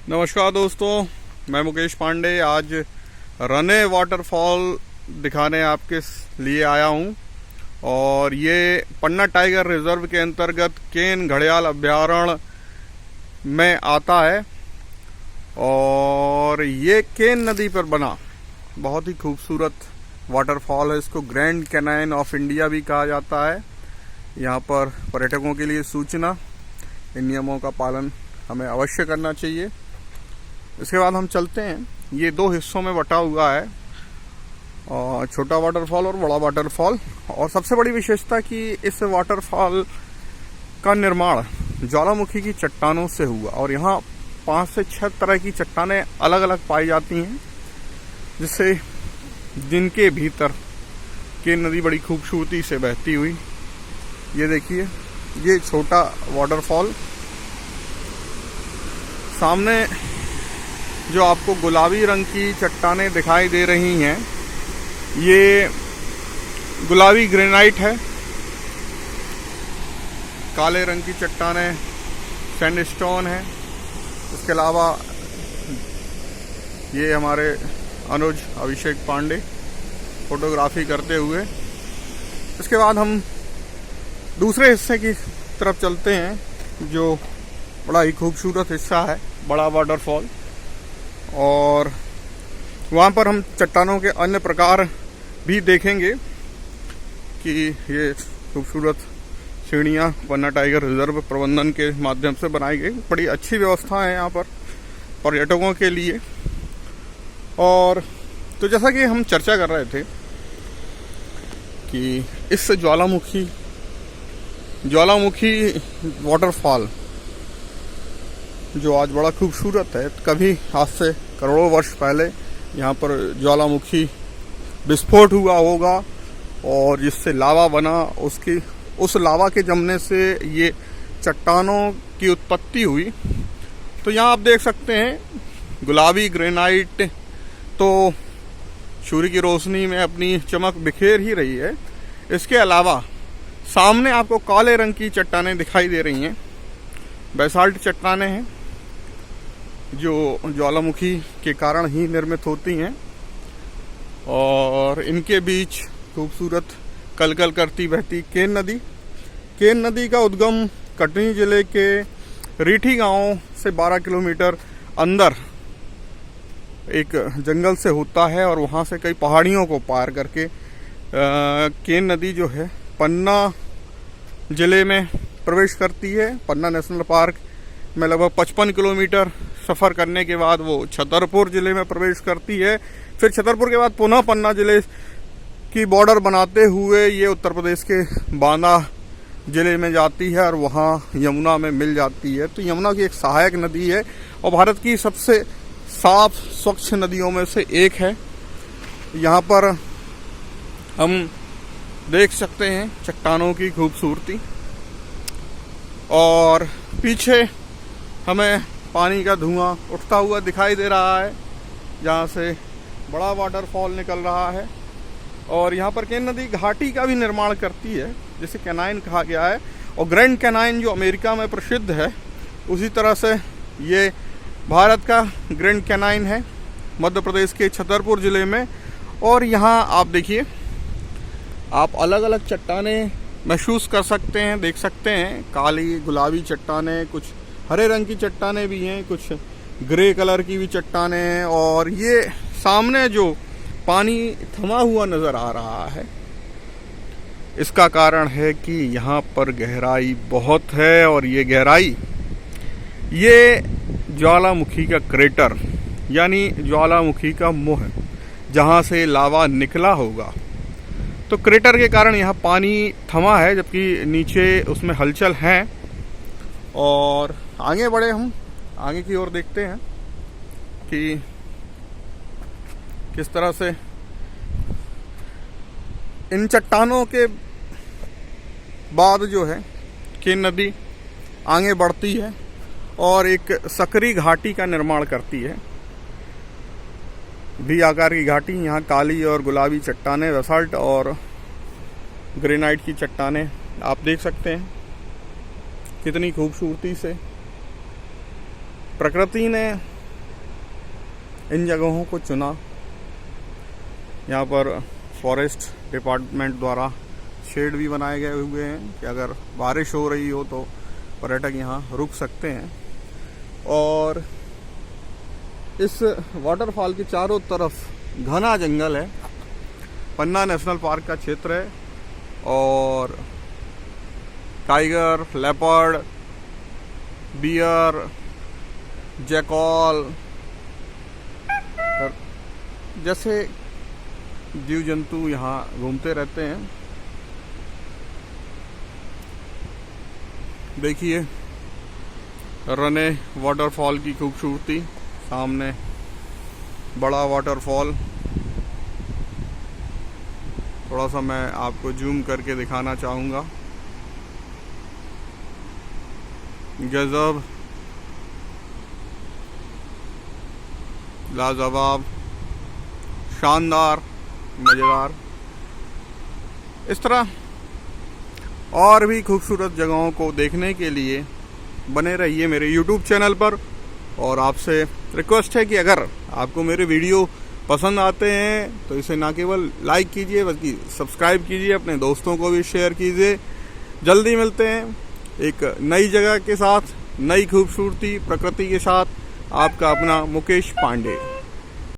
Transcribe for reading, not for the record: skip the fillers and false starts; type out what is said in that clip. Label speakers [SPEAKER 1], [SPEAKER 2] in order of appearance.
[SPEAKER 1] नमस्कार दोस्तों, मैं मुकेश पांडे आज रने वाटरफॉल दिखाने आपके लिए आया हूं। और ये पन्ना टाइगर रिजर्व के अंतर्गत केन घड़ियाल अभयारण्य में आता है। और ये केन नदी पर बना बहुत ही खूबसूरत वाटरफॉल है। इसको ग्रैंड कैनायन ऑफ इंडिया भी कहा जाता है। यहाँ पर पर्यटकों के लिए सूचना, इन नियमों का पालन हमें अवश्य करना चाहिए। इसके बाद हम चलते हैं। ये दो हिस्सों में बटा हुआ है, और छोटा वाटरफॉल और बड़ा वाटरफॉल। और सबसे बड़ी विशेषता कि इस वाटरफॉल का निर्माण ज्वालामुखी की चट्टानों से हुआ। और यहाँ 5 से 6 तरह की चट्टानें अलग अलग पाई जाती हैं, जिससे जिनके भीतर केन नदी बड़ी खूबसूरती से बहती हुई। ये देखिए, ये छोटा वाटरफॉल। सामने जो आपको गुलाबी रंग की चट्टानें दिखाई दे रही हैं, ये गुलाबी ग्रेनाइट है। काले रंग की चट्टानें सैंडस्टोन है। इसके अलावा ये हमारे अनुज अभिषेक पांडे फोटोग्राफी करते हुए। इसके बाद हम दूसरे हिस्से की तरफ चलते हैं, जो बड़ा ही खूबसूरत हिस्सा है, बड़ा वाटरफॉल। और वहाँ पर हम चट्टानों के अन्य प्रकार भी देखेंगे कि ये खूबसूरत सीढ़ियाँ पन्ना टाइगर रिजर्व प्रबंधन के माध्यम से बनाई गई। बड़ी अच्छी व्यवस्था है यहाँ पर पर्यटकों के लिए। और तो जैसा कि हम चर्चा कर रहे थे कि इस ज्वालामुखी वाटरफॉल जो आज बड़ा खूबसूरत है, कभी आज से करोड़ों वर्ष पहले यहाँ पर ज्वालामुखी विस्फोट हुआ होगा, और जिससे लावा बना। उस लावा के जमने से ये चट्टानों की उत्पत्ति हुई। तो यहाँ आप देख सकते हैं गुलाबी ग्रेनाइट तो सूर्य की रोशनी में अपनी चमक बिखेर ही रही है। इसके अलावा सामने आपको काले रंग की चट्टानें दिखाई दे रही हैं। बेसाल्ट चट्टानें हैं जो ज्वालामुखी के कारण ही निर्मित होती हैं। और इनके बीच खूबसूरत कलकल करती बहती केन नदी का उद्गम कटनी जिले के रीठी गांव से 12 किलोमीटर अंदर एक जंगल से होता है। और वहां से कई पहाड़ियों को पार करके केन नदी जो है पन्ना जिले में प्रवेश करती है। पन्ना नेशनल पार्क में लगभग 55 किलोमीटर सफ़र करने के बाद वो छतरपुर जिले में प्रवेश करती है। फिर छतरपुर के बाद पुनः पन्ना जिले की बॉर्डर बनाते हुए ये उत्तर प्रदेश के बांदा जिले में जाती है, और वहाँ यमुना में मिल जाती है। तो यमुना की एक सहायक नदी है और भारत की सबसे साफ स्वच्छ नदियों में से एक है। यहाँ पर हम देख सकते हैं चट्टानों की खूबसूरती, और पीछे हमें पानी का धुआं उठता हुआ दिखाई दे रहा है, जहाँ से बड़ा वाटरफॉल निकल रहा है। और यहाँ पर केन नदी घाटी का भी निर्माण करती है, जिसे कैनाइन कहा गया है। और ग्रैंड कैनाइन जो अमेरिका में प्रसिद्ध है, उसी तरह से ये भारत का ग्रैंड कैनाइन है, मध्य प्रदेश के छतरपुर जिले में। और यहाँ आप देखिए, आप अलग अलग चट्टानें महसूस कर सकते हैं, देख सकते हैं। काली गुलाबी चट्टानें, कुछ हरे रंग की चट्टानें भी हैं, कुछ ग्रे कलर की भी चट्टानें हैं। और ये सामने जो पानी थमा हुआ नजर आ रहा है, इसका कारण है कि यहाँ पर गहराई बहुत है। और ये गहराई, ये ज्वालामुखी का क्रेटर यानी ज्वालामुखी का मुंह, जहाँ से लावा निकला होगा। तो क्रेटर के कारण यहाँ पानी थमा है, जबकि नीचे उसमें हलचल है। और आगे बढ़े, हम आगे की ओर देखते हैं कि किस तरह से इन चट्टानों के बाद जो है केन नदी आगे बढ़ती है और एक सकरी घाटी का निर्माण करती है। भी आकार की घाटी, यहाँ काली और गुलाबी चट्टानें, बेसाल्ट और ग्रेनाइट की चट्टानें आप देख सकते हैं। कितनी खूबसूरती से प्रकृति ने इन जगहों को चुना। यहाँ पर फॉरेस्ट डिपार्टमेंट द्वारा शेड भी बनाए गए हुए हैं कि अगर बारिश हो रही हो तो पर्यटक यहाँ रुक सकते हैं। और इस वाटरफॉल के चारों तरफ घना जंगल है। पन्ना नेशनल पार्क का क्षेत्र है और टाइगर, लेपर्ड, बियर, जैकॉल जैसे जीव जंतु यहाँ घूमते रहते हैं। देखिए रने वाटरफॉल की खूबसूरती, सामने बड़ा वाटरफॉल। थोड़ा सा मैं आपको जूम करके दिखाना चाहूँगा। गजब, लाजवाब, शानदार, मज़ेदार। इस तरह और भी खूबसूरत जगहों को देखने के लिए बने रहिए मेरे YouTube चैनल पर। और आपसे रिक्वेस्ट है कि अगर आपको मेरे वीडियो पसंद आते हैं तो इसे ना केवल लाइक कीजिए बल्कि सब्सक्राइब कीजिए, अपने दोस्तों को भी शेयर कीजिए। जल्दी मिलते हैं एक नई जगह के साथ, नई खूबसूरती प्रकृति के साथ। आपका अपना मुकेश पांडे।